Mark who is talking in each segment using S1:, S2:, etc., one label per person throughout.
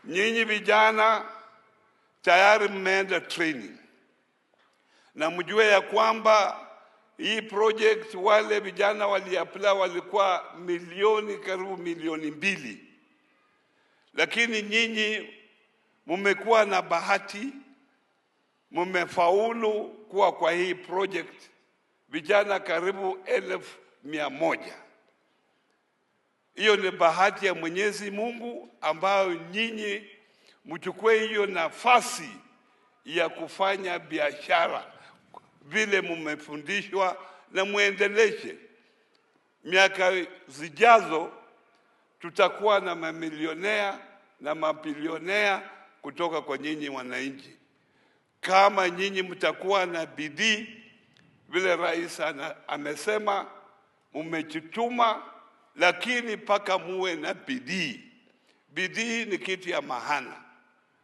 S1: Nyinyi vijana tayari mmeenda training, na mjue ya kwamba hii project wale vijana waliapply walikuwa karibu milioni 2, lakini nyinyi mmekuwa na bahati, mmefaulu kuwa kwa hii project vijana karibu 1,100. Hiyo ni bahati ya Mwenyezi Mungu ambayo nyinyi mchukue hiyo nafasi ya kufanya biashara vile mmefundishwa, na muendeleshe. Miaka zijazo tutakuwa na mamilionea na mabilionea kutoka kwa nyinyi wananchi, kama nyinyi mtakuwa na bidii vile rais amesema, mmejituma, lakini paka muwe na bidii. Bidii ni kitu ya maana.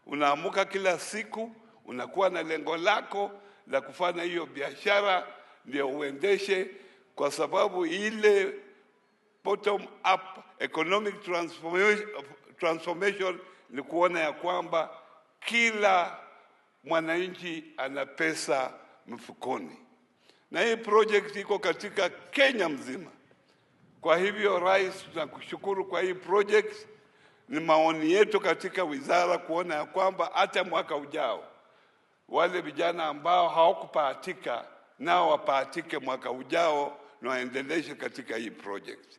S1: Unaamuka kila siku, unakuwa na lengo lako la kufanya hiyo biashara ndio uendeshe, kwa sababu ile bottom up economic transformation ni kuona ya kwamba kila mwananchi ana pesa mfukoni. Na hii project iko katika Kenya mzima. Kwa hivyo rais, tunakushukuru kwa hii project. Ni maoni yetu katika wizara kuona ya kwamba hata mwaka ujao wale vijana ambao hawakupatika nao wapaatike mwaka ujao na waendeleshe katika hii project.